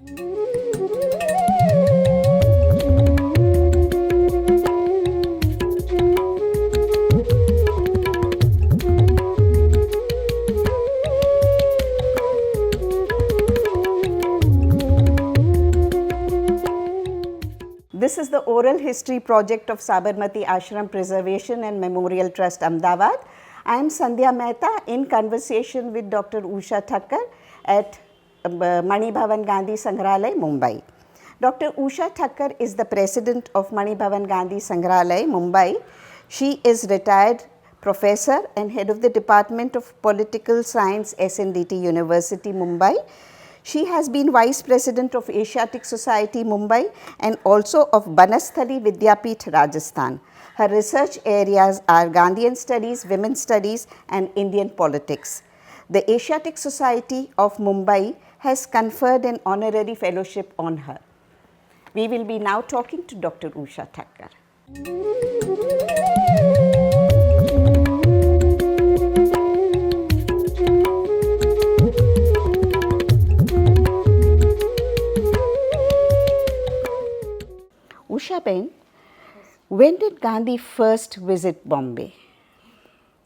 This is the oral history project of Sabarmati Ashram Preservation and Memorial Trust, Ahmedabad. I am Sandhya Mehta in conversation with Dr. Usha Thakkar at Mani Bhavan Gandhi Sangrahalaya, Mumbai. Dr. Usha Thakkar is the president of Mani Bhavan Gandhi Sangrahalaya, Mumbai. She is retired professor and head of the Department of Political Science, SNDT University, Mumbai. She has been Vice President of Asiatic Society, Mumbai, and also of Banasthali Vidyapeeth, Rajasthan. Her research areas are Gandhian studies, women's studies, and Indian politics. The Asiatic Society of Mumbai has conferred an honorary fellowship on her. We will be now talking to Dr. Usha Thakkar. Usha Ben, when did Gandhi first visit Bombay?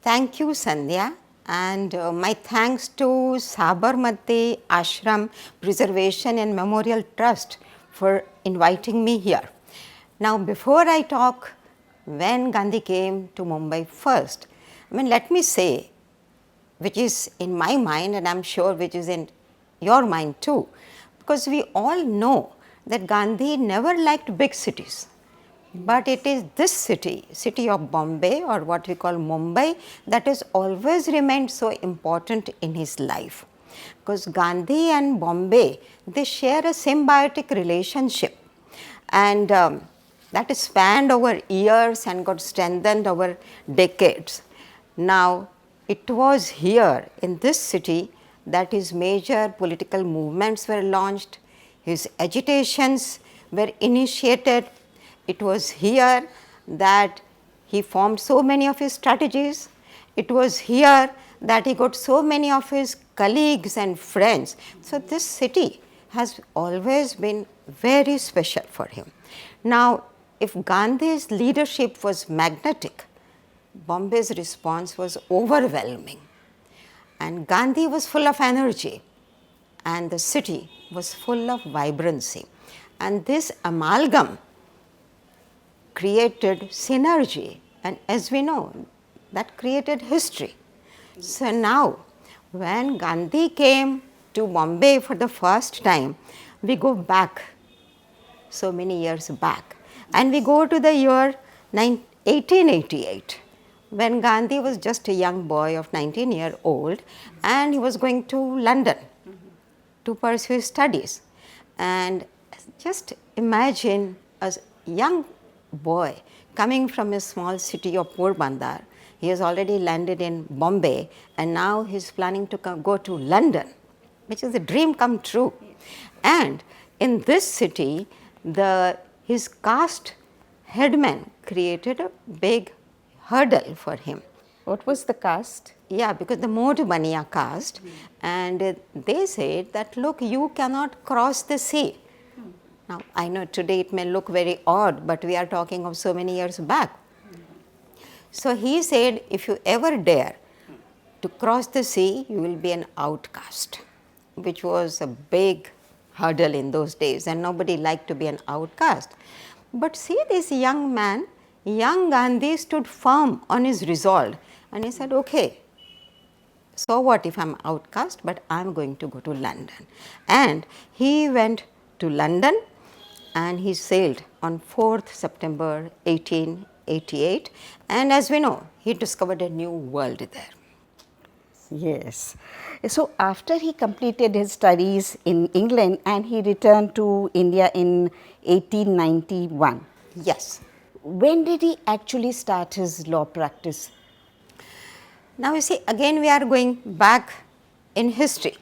Thank you, Sandhya, and my thanks to Sabarmati Ashram Preservation and Memorial Trust for inviting me here. Now, before I talk when Gandhi came to Mumbai first, let me say, which is in my mind and I am sure which is in your mind too, because we all know that Gandhi never liked big cities. But it is this city of Bombay, or what we call Mumbai, that has always remained so important in his life. Because Gandhi and Bombay, they share a symbiotic relationship, and that is spanned over years and got strengthened over decades. Now, it was here in this city that his major political movements were launched, his agitations were initiated. It was here that he formed so many of his strategies. It was here that he got so many of his colleagues and friends. So, this city has always been very special for him. Now, if Gandhi's leadership was magnetic, Bombay's response was overwhelming. And Gandhi was full of energy, and the city was full of vibrancy. And this amalgam created synergy, and as we know, that created history. So now, when Gandhi came to Bombay for the first time, we go back so many years back, and we go to the year 1888, when Gandhi was just a young boy of 19-year-old, and he was going to London to pursue his studies. And just imagine a young boy coming from a small city of Porbandar. He has already landed in Bombay, and now he is planning to go to London, which is a dream come true. And in this city, his caste headman created a big hurdle for him. What was the caste? Yeah, because the Mod Baniya caste, and they said that, look, you cannot cross the sea. Now, I know today it may look very odd, but we are talking of so many years back. So, he said, if you ever dare to cross the sea, you will be an outcast, which was a big hurdle in those days, and nobody liked to be an outcast. But see, this young man, young Gandhi, stood firm on his resolve, and he said, okay, so what if I am outcast, but I am going to go to London. And he went to London, and he sailed on 4th September 1888, and as we know, he discovered a new world there. Yes. So, after he completed his studies in England and he returned to India in 1891. Yes. When did he actually start his law practice? Now, you see, again we are going back in history.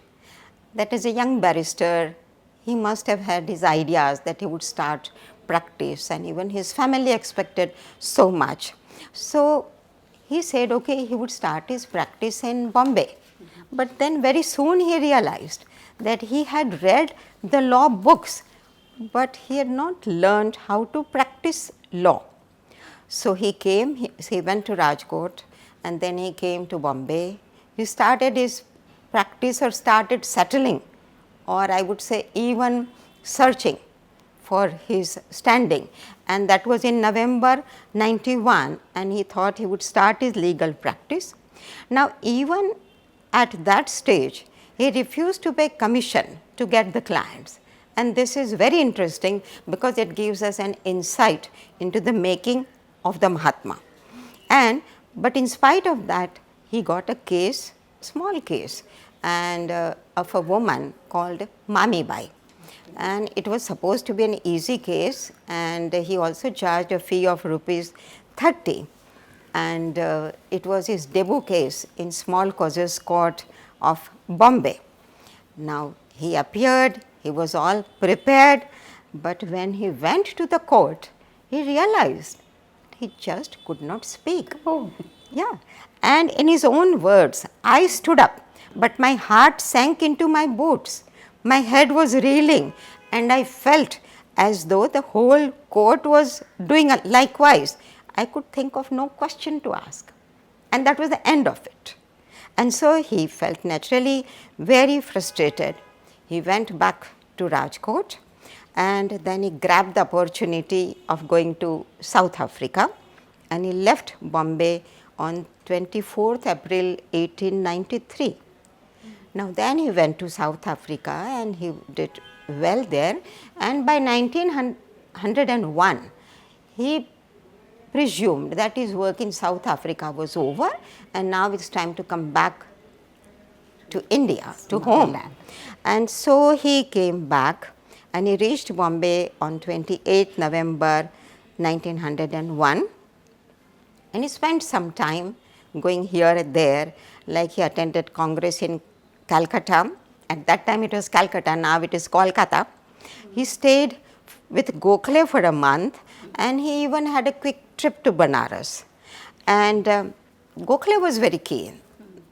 That is, a young barrister, he must have had his ideas that he would start practice, and even his family expected so much. So, he said, okay, he would start his practice in Bombay. But then very soon he realized that he had read the law books, but he had not learned how to practice law. So he came, he went to Rajkot, and then he came to Bombay. He started his practice, or started settling, or I would say even searching for his standing, and that was in November 91, and he thought he would start his legal practice. Now, even at that stage, he refused to pay commission to get the clients, and this is very interesting because it gives us an insight into the making of the Mahatma. But in spite of that, he got a case, small case, and of a woman called Mami Bai, and it was supposed to be an easy case, and he also charged a fee of rupees 30, and it was his debut case in Small Causes Court of Bombay. Now, he appeared, he was all prepared, but when he went to the court, he realized he just could not speak. Oh. Yeah, and in his own words, I stood up, but my heart sank into my boots. My head was reeling, and I felt as though the whole court was doing likewise. I could think of no question to ask, and that was the end of it. And so he felt naturally very frustrated. He went back to Rajkot, and then he grabbed the opportunity of going to South Africa, and he left Bombay on 24th April 1893. Now, then he went to South Africa, and he did well there, and by 1901, he presumed that his work in South Africa was over, and now it's time to come back to India, to home. And so he came back, and he reached Bombay on 28th November 1901, and he spent some time going here and there, like he attended Congress in Calcutta. At that time it was Calcutta, now it is Kolkata. He stayed with Gokhale for a month, and he even had a quick trip to Banaras. And Gokhale was very keen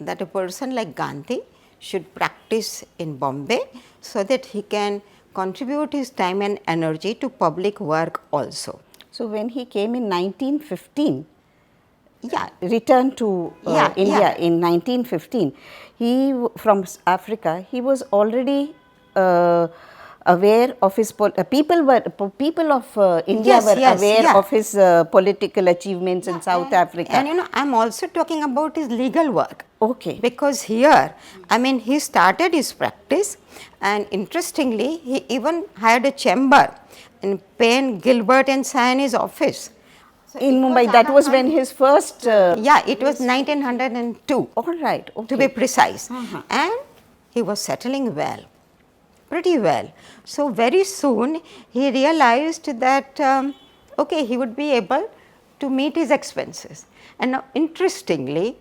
that a person like Gandhi should practice in Bombay so that he can contribute his time and energy to public work also. So when he came in 1915, Yeah, returned to India in 1915, from Africa, he was already aware of his people of India Yes, were yes, aware yeah. of his political achievements in South Africa. And I'm also talking about his legal work. Okay. Because here, he started his practice, and interestingly, he even hired a chamber in Payne, Gilbert and Saini's office. In Mumbai, that was when his first. Yeah, it was 1902. All right. Okay. To be precise. And he was settling well, pretty well. So very soon he realized that he would be able to meet his expenses. And now, interestingly,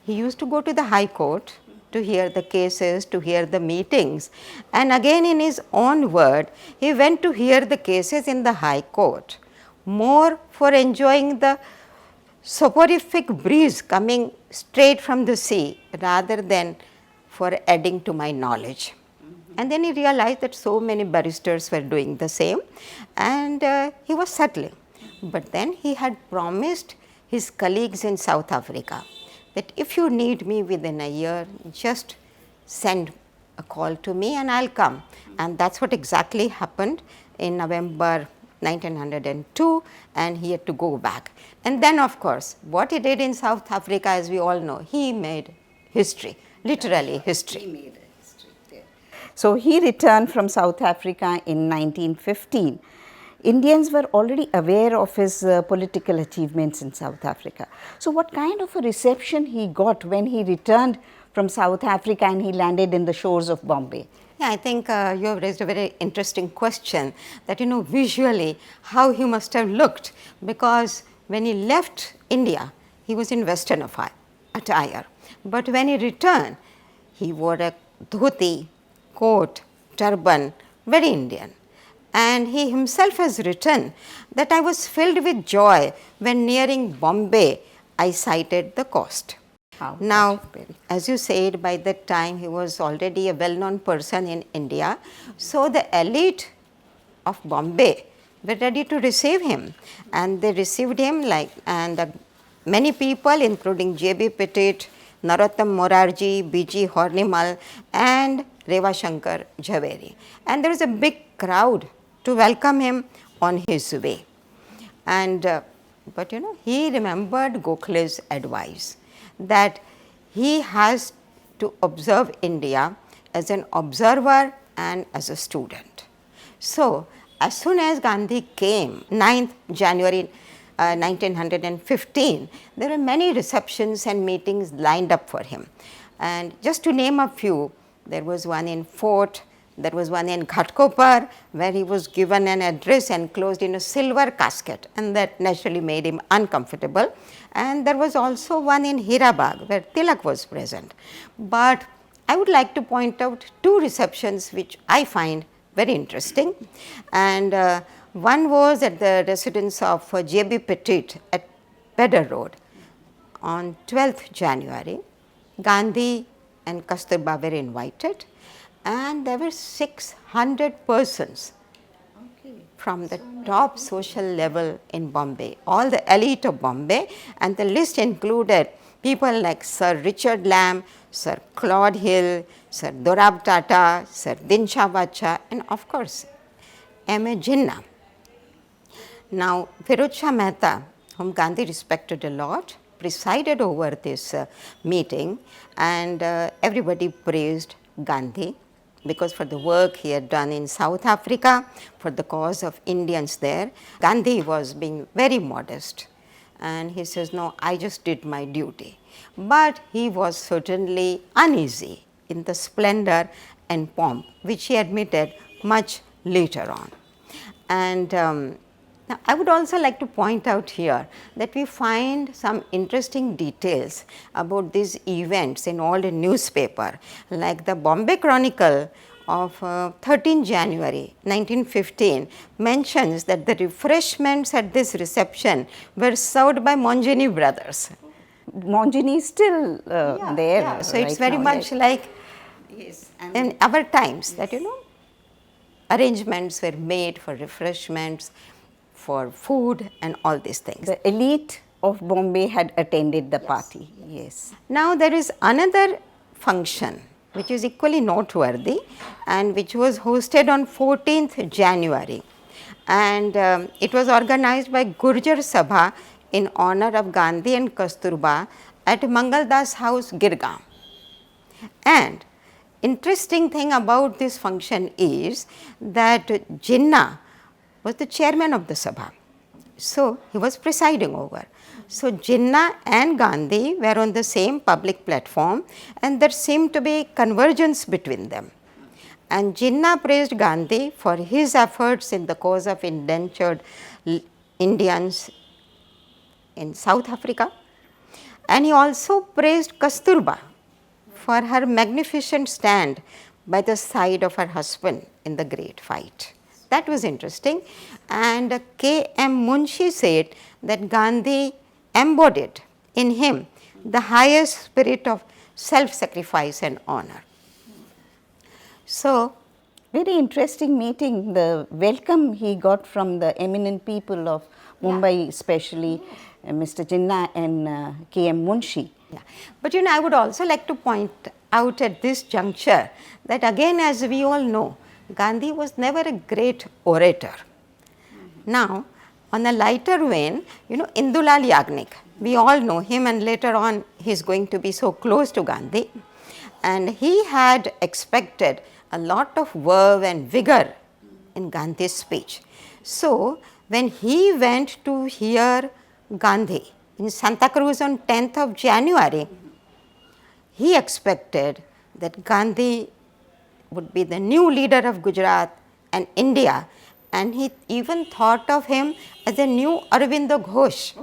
he used to go to the High Court to hear the cases, to hear the meetings, and again in his own word, he went to hear the cases in the High Court more for enjoying the soporific breeze coming straight from the sea rather than for adding to my knowledge. And then he realized that so many barristers were doing the same, and he was settling. But then he had promised his colleagues in South Africa that if you need me within a year, just send a call to me and I'll come. And that's what exactly happened in November 1902, and he had to go back. And then, of course, what he did in South Africa, as we all know, he made history, literally history. He made a history there. So he returned from South Africa in 1915. Indians were already aware of his political achievements in South Africa. So what kind of a reception he got when he returned from South Africa and he landed in the shores of Bombay? Yeah, I think you have raised a very interesting question that, visually how he must have looked, because when he left India, he was in Western attire. But when he returned, he wore a dhoti, coat, turban, very Indian. And he himself has written that I was filled with joy when nearing Bombay, I sighted the coast. How Now, very- as you said, by that time he was already a well-known person in India. So the elite of Bombay were ready to receive him, and they received him many people, including J.B. Petit, Narottam Morarji, B.G. Hornimal, and Reva Shankar Jhaveri. And there was a big crowd to welcome him on his way. And but he remembered Gokhale's advice that he has to observe India as an observer and as a student. So as soon as Gandhi came, 9th January 1915, there were many receptions and meetings lined up for him. And just to name a few, there was one in Fort, there was one in Ghatkopar, where he was given an address enclosed in a silver casket, and that naturally made him uncomfortable. And there was also one in Hirabag, where Tilak was present. But I would like to point out two receptions which I find very interesting. And one was at the residence of J.B. Petit at Pedder Road on 12th January. Gandhi and Kasturba were invited, and there were 600 persons from the top social level in Bombay, all the elite of Bombay, and the list included people like Sir Richard Lamb, Sir Claude Hill, Sir Dorab Tata, Sir Dinshaw Bacha, and of course M.A. Jinnah. Now, Firuz Shah Mehta, whom Gandhi respected a lot, presided over this meeting, and everybody praised Gandhi because for the work he had done in South Africa for the cause of Indians there. Gandhi was being very modest, and he says, no, I just did my duty. But he was certainly uneasy in the splendor and pomp, which he admitted much later on. And now, I would also like to point out here that we find some interesting details about these events in all the newspaper, like the Bombay Chronicle of 13 January 1915 mentions that the refreshments at this reception were served by Monjini brothers. Monjini is still there. Yeah. So it's right very now, much right? like Yes, in our times that arrangements were made for refreshments, for food and all these things. The elite of Bombay had attended the party. Yes. Now there is another function which is equally noteworthy and which was hosted on 14th January, and it was organized by Gurjar Sabha in honor of Gandhi and Kasturba at Mangaldas House, Girgaon. And interesting thing about this function is that Jinnah was the chairman of the Sabha. So he was presiding over. So Jinnah and Gandhi were on the same public platform, and there seemed to be convergence between them. And Jinnah praised Gandhi for his efforts in the cause of indentured Indians in South Africa, and he also praised Kasturba for her magnificent stand by the side of her husband in the great fight. That was interesting. And K.M. Munshi said that Gandhi embodied in him the highest spirit of self-sacrifice and honor. So, very interesting meeting, the welcome he got from the eminent people of Mumbai, especially Mr. Jinnah and K.M. Munshi. yeah. But I would also like to point out at this juncture that again, as we all know, Gandhi was never a great orator. Now, on a lighter vein, Indulal Yagnik, we all know him, and later on he is going to be so close to Gandhi, and he had expected a lot of verve and vigor in Gandhi's speech. So, when he went to hear Gandhi in Santa Cruz on 10th of January, he expected that Gandhi would be the new leader of Gujarat and India, and he even thought of him as a new Aurobindo Ghosh.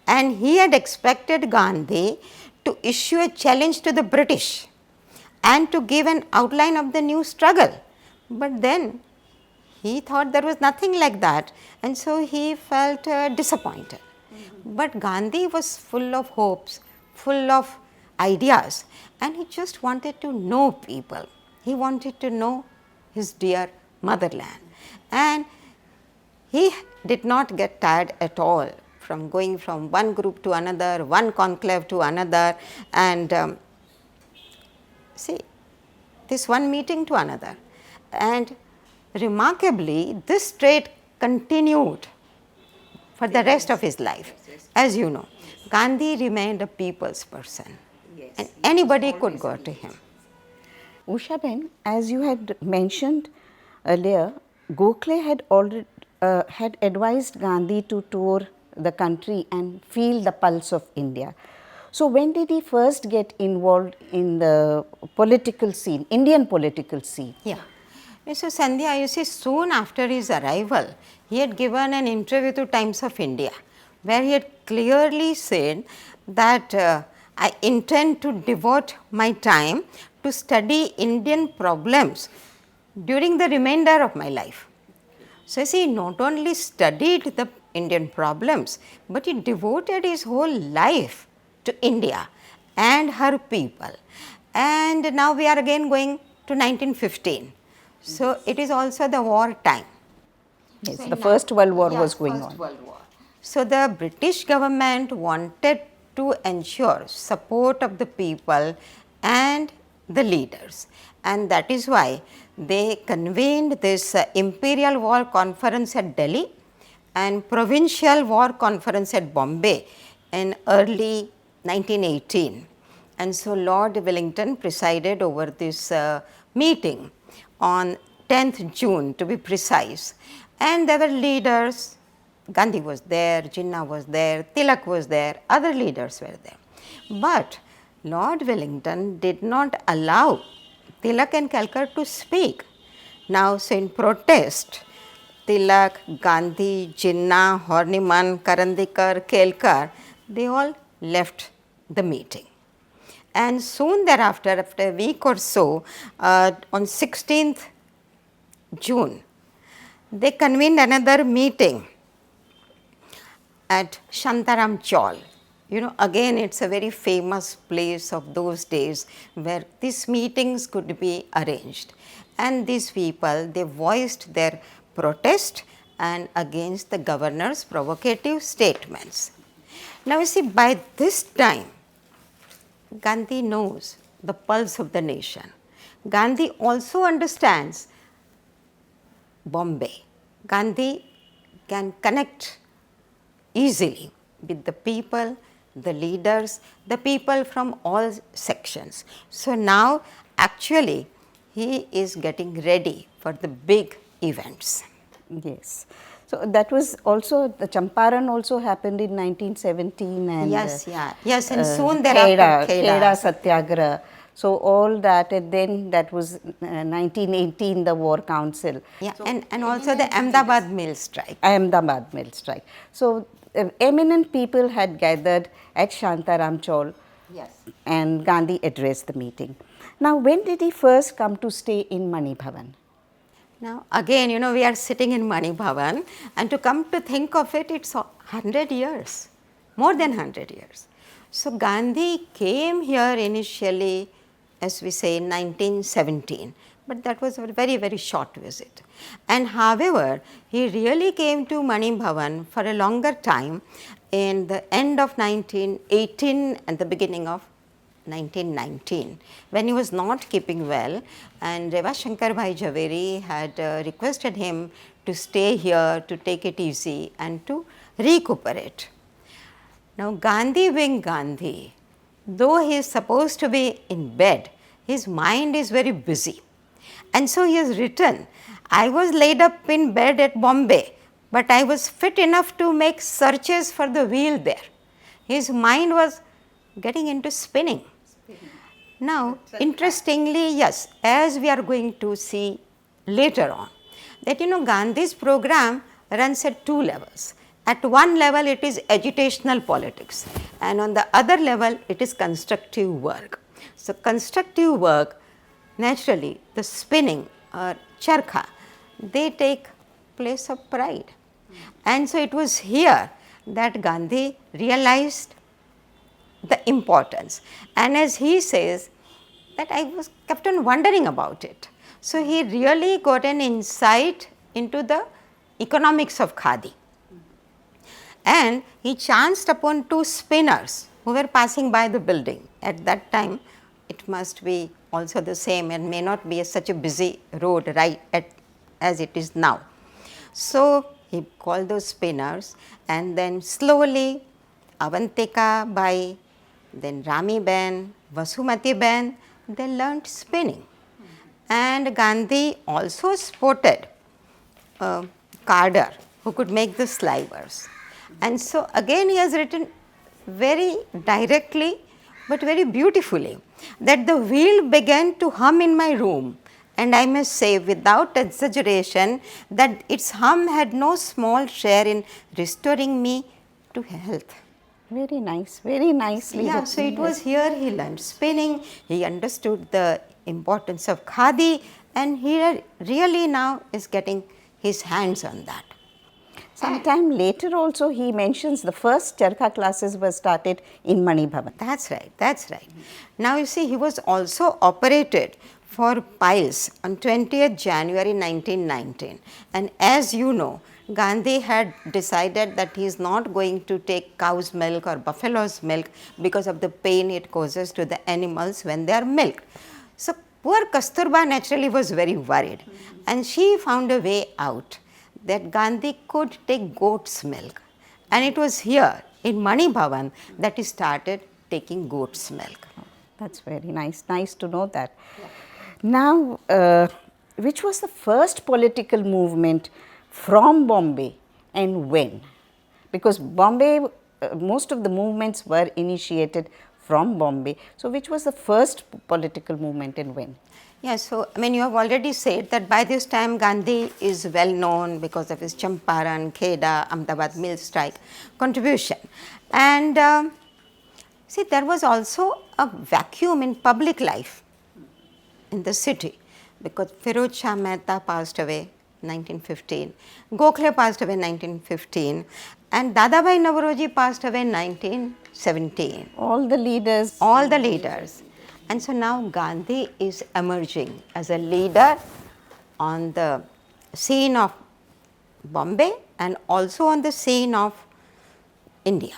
And he had expected Gandhi to issue a challenge to the British and to give an outline of the new struggle. But then he thought there was nothing like that, and so he felt disappointed. But Gandhi was full of hopes, full of ideas, and he just wanted to know people. He wanted to know his dear motherland, and he did not get tired at all from going from one group to another, one conclave to another, and see, this one meeting to another. And remarkably, this trait continued for the rest of his life. As you know, Gandhi remained a people's person, and anybody could go to him. Usha Ben, as you had mentioned earlier, Gokhale had already had advised Gandhi to tour the country and feel the pulse of India. So when did he first get involved in the political scene, Indian political scene? Yeah. So Sandhya, you see, soon after his arrival, he had given an interview to Times of India, where he had clearly said that I intend to devote my time to study Indian problems during the remainder of my life. So, see, he not only studied the Indian problems, but he devoted his whole life to India and her people. And now we are again going to 1915. So, it is also the war time. Yes, the First World War was going on. So, the British government wanted to ensure support of the people and the leaders, and that is why they convened this Imperial War Conference at Delhi and Provincial War Conference at Bombay in early 1918. And so Lord Wellington presided over this meeting on 10th June to be precise, and there were leaders. Gandhi was there, Jinnah was there, Tilak was there, other leaders were there. But Lord Wellington did not allow Tilak and Kelkar to speak. Now, so in protest, Tilak, Gandhi, Jinnah, Horniman, Karandikar, Kelkar, they all left the meeting. And soon thereafter, after a week or so, on 16th June, they convened another meeting at Shantaram Chawl. You know, again it's a very famous place of those days where these meetings could be arranged. And these people, they voiced their protest and against the governor's provocative statements. Now you see, by this time, Gandhi knows the pulse of the nation. Gandhi also understands Bombay. Gandhi can connect easily with the people, the leaders, the people from all sections. So now actually he is getting ready for the big events. Yes. So that was also, the Champaran also happened in 1917 and yes, and soon thereafter Kheda Satyagraha. So all that, and then that was 1918, the War Council. Yeah, so and also the Ahmedabad mill strike. Ahmedabad mill strike. So eminent people had gathered at Shantaram Chawl, yes, and Gandhi addressed the meeting. Now, when did he first come to stay in Mani Bhavan? Now, again, you know, we are sitting in Mani Bhavan, and to come to think of it, it's 100 years, more than 100 years. So, Gandhi came here initially, as we say, in 1917, but that was a very, very short visit. And however, he really came to Mani Bhavan for a longer time in the end of 1918 and the beginning of 1919, when he was not keeping well, and Reva Shankar Bhai Javeri had requested him to stay here, to take it easy and to recuperate. Now, Gandhi being Gandhi, though he is supposed to be in bed, his mind is very busy. And so he has written, I was laid up in bed at Bombay, but I was fit enough to make searches for the wheel there. His mind was getting into spinning. Now, interestingly, yes, as we are going to see later on, that you know, Gandhi's program runs at two levels. At one level, it is agitational politics, and on the other level, it is constructive work. So, constructive work, naturally, the spinning or charkha, they take place of pride. And so, it was here that Gandhi realized the importance. And as he says, that I was kept on wondering about it. So he really got an insight into the economics of khadi. And he chanced upon two spinners who were passing by the building. At that time, it must be also the same and may not be such a busy road as it is now. So he called those spinners, and then slowly Avantika Bai, then Rami Ben, Vasumati Ben, they learnt spinning. And Gandhi also spotted a carder who could make the slivers. And so again he has written very directly but very beautifully that the wheel began to hum in my room, and I must say without exaggeration that its hum had no small share in restoring me to health. Very nice, very nicely. Yeah, so it was here he learned spinning, he understood the importance of khadi, and he really now is getting his hands on that. Sometime later also he mentions the first charkha classes were started in Mani Bhavan. That's right, that's right. Now you see, he was also operated for piles on 20th January 1919, and as you know, Gandhi had decided that he is not going to take cow's milk or buffalo's milk because of the pain it causes to the animals when they are milked. So poor Kasturba naturally was very worried, and she found a way out that Gandhi could take goat's milk, and it was here in Mani Bhavan that he started taking goat's milk. That's very nice, nice to know that. Yeah. Now, which was the first political movement from Bombay and when? Because Bombay, most of the movements were initiated from Bombay. So, which was the first political movement and when? Yeah, so I mean, you have already said that by this time Gandhi is well known because of his Champaran, Kheda, Ahmedabad mill strike contribution. And see, there was also a vacuum in public life in the city because Firoz Shah Mehta passed away 1915, Gokhale passed away 1915, and Dadabhai Naoroji passed away 1917. All the leaders. All the leaders. And so now Gandhi is emerging as a leader on the scene of Bombay and also on the scene of India.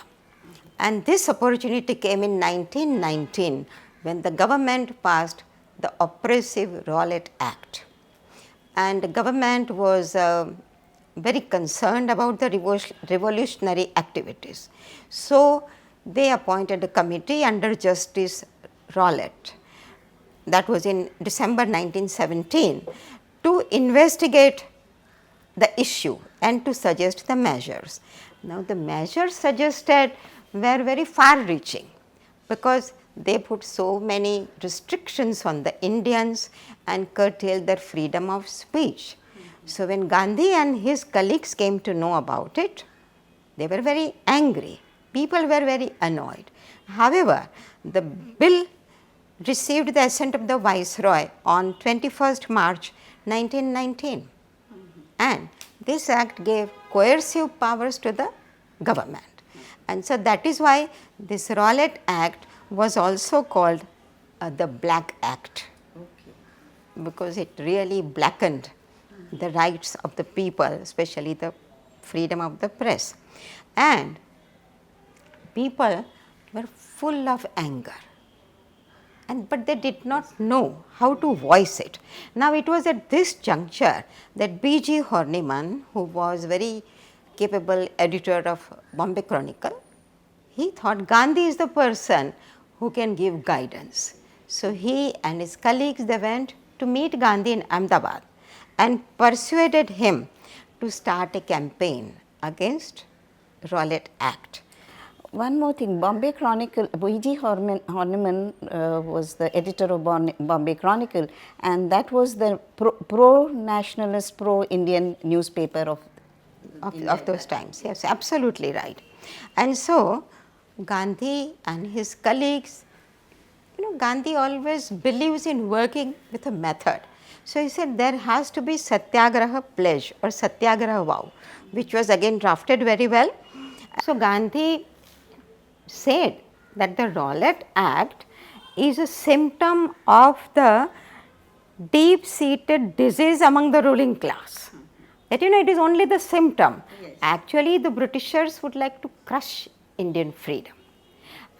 And this opportunity came in 1919 when the government passed the Oppressive Rowlatt Act. And the government was very concerned about the revolutionary activities. So they appointed a committee under Justice Rowlatt, that was in December 1917, to investigate the issue and to suggest the measures. Now the measures suggested were very far reaching because they put so many restrictions on the Indians and curtailed their freedom of speech. So when Gandhi and his colleagues came to know about it, they were very angry. People were very annoyed. However, the bill received the assent of the Viceroy on 21st March 1919, and this act gave coercive powers to the government. And so that is why this Rowlatt Act was also called the Black Act, because it really blackened the rights of the people, especially the freedom of the press. And people were full of anger, but they did not know how to voice it. Now it was at this juncture that B.G. Horniman, who was very capable editor of Bombay Chronicle, he thought Gandhi is the person who can give guidance. So he and his colleagues, they went to meet Gandhi in Ahmedabad and persuaded him to start a campaign against Rowlatt Act. One more thing, Bombay Chronicle, B.G. Horniman was the editor of Bombay Chronicle, and that was the pro-nationalist, pro-Indian newspaper of those times. Yes, absolutely right. And so Gandhi and his colleagues, Gandhi always believes in working with a method. So he said there has to be Satyagraha pledge or Satyagraha vow, which was again drafted very well. So Gandhi said that the Rowlatt Act is a symptom of the deep seated disease among the ruling class. That it is only the symptom. Yes. Actually, the Britishers would like to crush Indian freedom.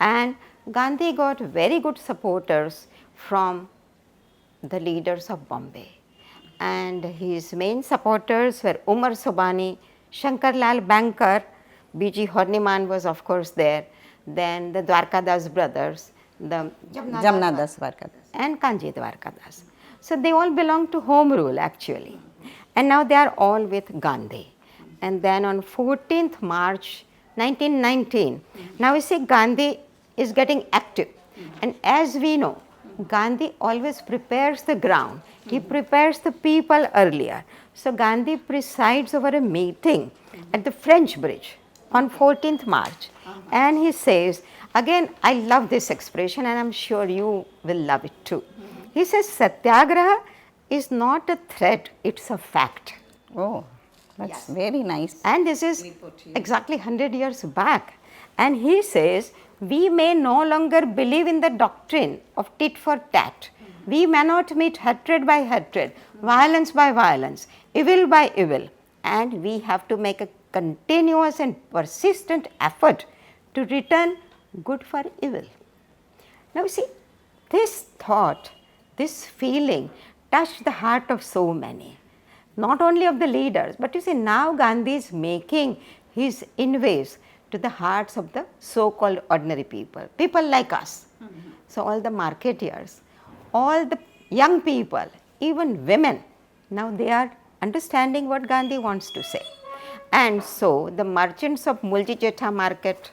And Gandhi got very good supporters from the leaders of Bombay. And his main supporters were Umar Sobhani, Shankar Lal Bankar, B.G. Horniman was of course there, then the Dwarkadas brothers, the Jamnadas Dwarkadas and Kanji Dwarkadas. So they all belong to Home Rule actually. And now they are all with Gandhi. And then on 14th March 1919, now we see Gandhi is getting active. And as we know, Gandhi always prepares the ground. He prepares the people earlier. So Gandhi presides over a meeting at the French Bridge on 14th March. And he says, again, I love this expression and I'm sure you will love it too. He says, Satyagraha is not a threat, it's a fact. Oh, that's very nice. And this is exactly 100 years back. And he says, we may no longer believe in the doctrine of tit for tat. We may not meet hatred by hatred, violence by violence, evil by evil. And we have to make a continuous and persistent effort to return good for evil. Now, see, this thought, this feeling touched the heart of so many, not only of the leaders, but you see, now Gandhi is making his inways to the hearts of the so-called ordinary people, people like us. So, all the marketeers, all the young people, even women, now they are understanding what Gandhi wants to say. And so, the merchants of Mulji Jetha market,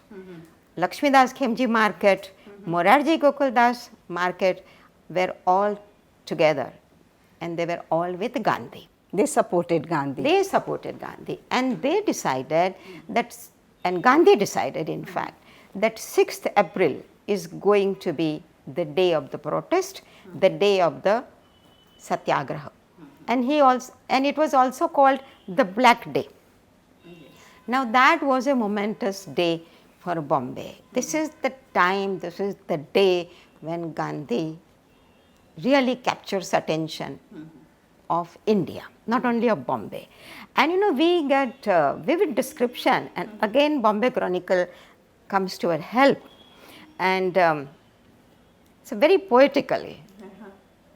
Lakshmidas Khemji market, Morarji Gokuldas market were all together and they were all with Gandhi. They supported Gandhi. They supported Gandhi and they decided that, and Gandhi decided in fact, that 6th April is going to be the day of the protest, the day of the Satyagraha. And it was also called the Black Day. Now that was a momentous day for Bombay. This is the time, this is the day when Gandhi really captures attention of India, not only of Bombay. And you know, we get vivid description, and again Bombay Chronicle comes to our help. And so very poetically,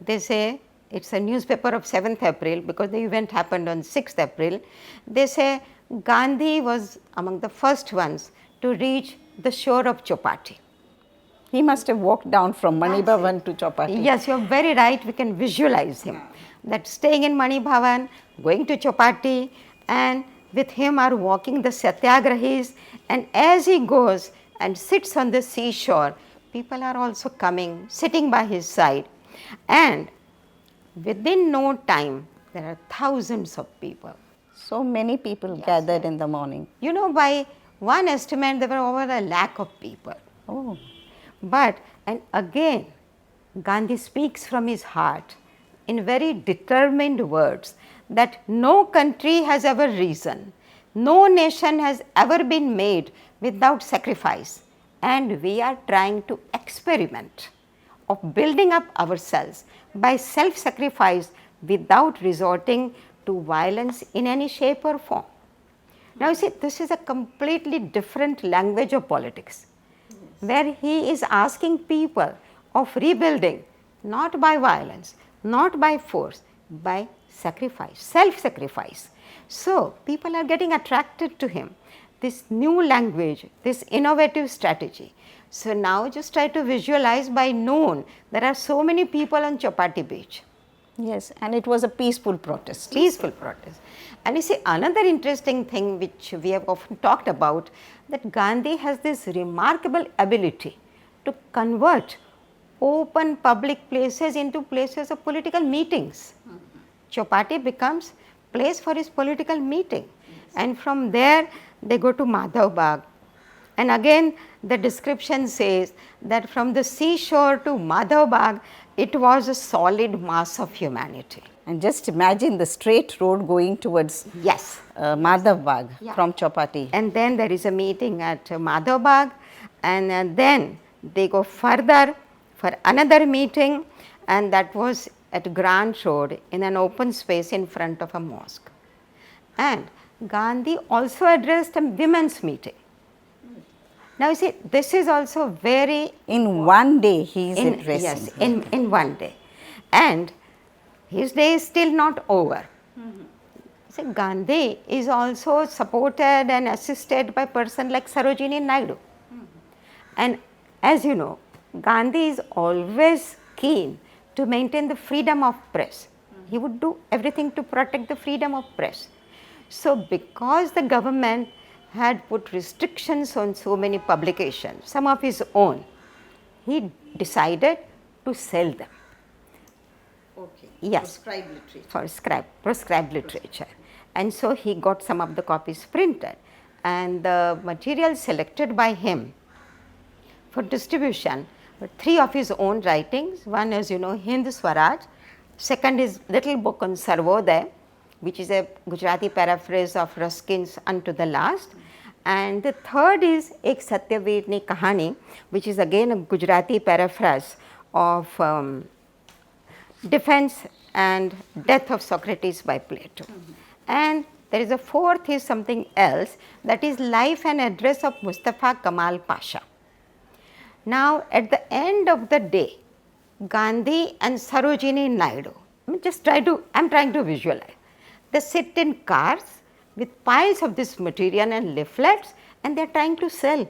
they say, it's a newspaper of 7th April because the event happened on 6th April. They say Gandhi was among the first ones to reach the shore of Chowpatty. He must have walked down from Mani Bhavan to Chowpatty. Yes, you are very right. We can visualize him. That staying in Mani Bhavan, going to Chowpatty, and with him are walking the Satyagrahis. And as he goes and sits on the seashore, people are also coming, sitting by his side. And within no time, there are thousands of people. So many people gathered in the morning. You know, by one estimate, there were over 1 lakh of people. Oh. But, and again, Gandhi speaks from his heart in very determined words that no country has ever risen, no nation has ever been made without sacrifice, and we are trying to experiment of building up ourselves by self-sacrifice without resorting to violence in any shape or form. Now you see, this is a completely different language of politics, where he is asking people of rebuilding not by violence, not by force, by sacrifice, self-sacrifice. So people are getting attracted to him, this new language, this innovative strategy. So now just try to visualize by noon, there are so many people on Chowpatty beach. Yes, and it was a peaceful protest. Peaceful protest. And you see, another interesting thing which we have often talked about, that Gandhi has this remarkable ability to convert open public places into places of political meetings. Chowpatty becomes place for his political meeting. And from there, they go to Madhav Bagh. And again, the description says that from the seashore to Madhav Bagh, it was a solid mass of humanity. And just imagine the straight road going towards Madhav Bagh from Chowpatty. And then there is a meeting at Madhav Bagh, and then They go further for another meeting, and that was at Grand Road in an open space in front of a mosque. And Gandhi also addressed a women's meeting. Now you see, this is also very In one day he is addressing. yes, in one day. And his day is still not over. So Gandhi is also supported and assisted by person like Sarojini Naidu. And as you know, Gandhi is always keen to maintain the freedom of press. He would do everything to protect the freedom of press. So because the government had put restrictions on so many publications, some of his own, he decided to sell them. Okay. Yes. Prescribed literature. For prescribed literature. And so he got some of the copies printed, and the material selected by him for distribution were 3 of his own writings. One is, Hind Swaraj. Second is little book on Sarvodaya, which is a Gujarati paraphrase of Ruskin's Unto the Last. And the third is Ek Satyaveerni Kahani, which is again a Gujarati paraphrase of Defense and Death of Socrates by Plato. And there is a fourth is something else, that is Life and Address of Mustafa Kamal Pasha. Now at the end of the day, Gandhi and Sarojini Naidu, I am trying to visualize. They sit in cars with piles of this material and leaflets, and they are trying to sell.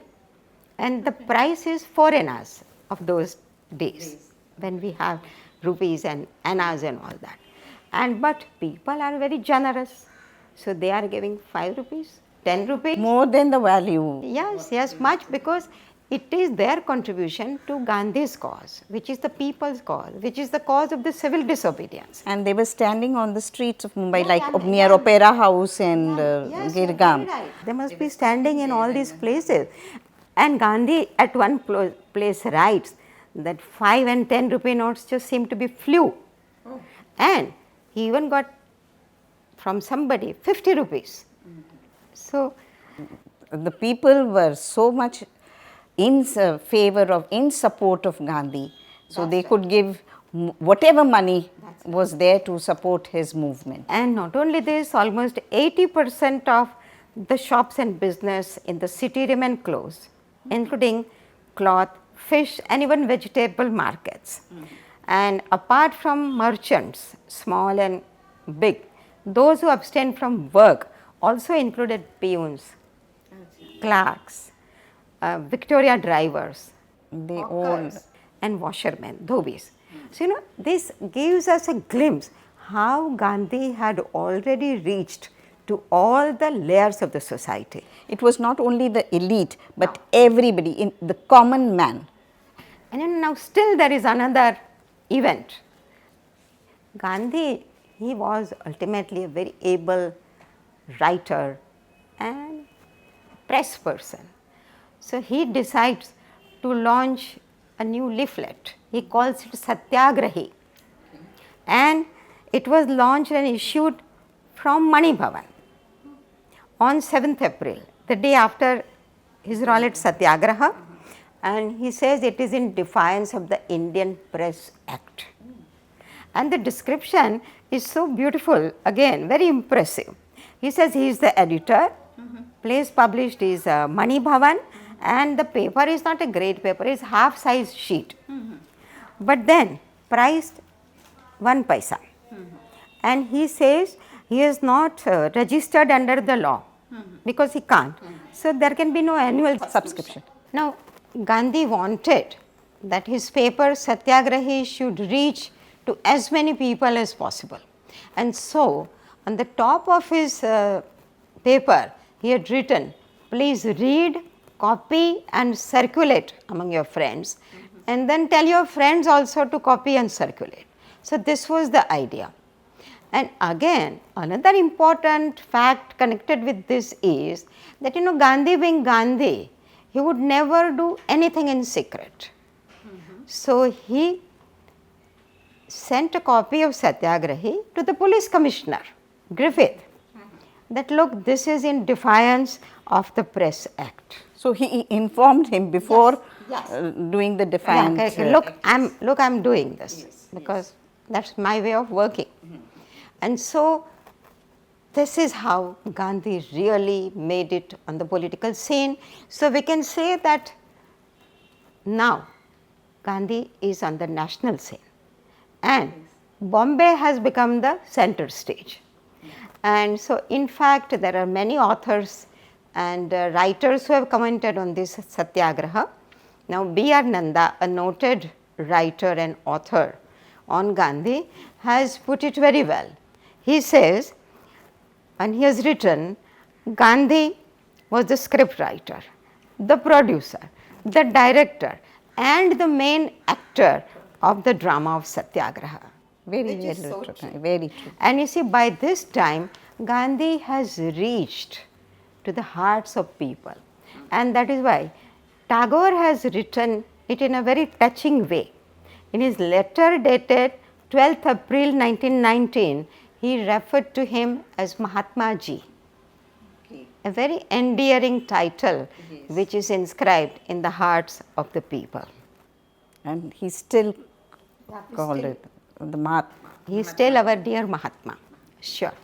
And the price is 4 annas of those days when we have rupees and annas and all that. But people are very generous. So they are giving 5 rupees, 10 rupees. More than the value. Yes, much, because it is their contribution to Gandhi's cause, which is the people's cause, which is the cause of the civil disobedience. And they were standing on the streets of Mumbai, near Opera House and Girgam. Right. They must be standing in all these places. And Gandhi at one place writes that 5 and 10 rupee notes just seem to be flew. And he even got from somebody 50 rupees. So the people were so much in support of Gandhi. So they could give whatever money was there to support his movement. And not only this, almost 80% of the shops and business in the city remain closed, including cloth, fish and even vegetable markets. And apart from merchants, small and big, those who abstained from work also included peons, clerks, Victoria drivers, They all and washermen, dhobis. So, this gives us a glimpse how Gandhi had already reached to all the layers of the society. It was not only the elite, but everybody, in the common man. And now still there is another event. Gandhi, he was ultimately a very able writer and press person. So he decides to launch a new leaflet. He calls it Satyagrahi. And it was launched and issued from Mani Bhavan on 7th April, the day after his role at Satyagraha. And he says it is in defiance of the Indian Press Act. And the description is so beautiful, again very impressive. He says he is the editor, place published is Mani Bhavan, and the paper is not a great paper, it is half size sheet. But then priced 1 paisa. And he says he is not registered under the law because he can't. So there can be no annual subscription. Now Gandhi wanted that his paper Satyagrahi should reach to as many people as possible. And so on the top of his paper he had written, please read, copy and circulate among your friends, and then tell your friends also to copy and circulate. So this was the idea. And again, another important fact connected with this is that Gandhi being Gandhi, he would never do anything in secret. So he sent a copy of Satyagrahi to the police commissioner, Griffith, that look, this is in defiance of the Press Act. So he informed him before yes. doing the Yeah, defiant. correct. I'm doing this because that's my way of working. And so this is how Gandhi really made it on the political scene. So we can say that now Gandhi is on the national scene and Bombay has become the center stage. And so in fact there are many authors and writers who have commented on this satyagraha. Now B.R. Nanda, a noted writer and author on Gandhi, has put it very well. He says, and he has written, Gandhi was the script writer, the producer, the director and the main actor of the drama of Satyagraha. Very, very true. Very true. And you see, by this time, Gandhi has reached to the hearts of people. And that is why Tagore has written it in a very touching way. In his letter dated 12th April 1919, he referred to him as Mahatma Ji. A very endearing title which is inscribed in the hearts of the people. And he still called it the Mahatma. He is still our dear Mahatma, sure.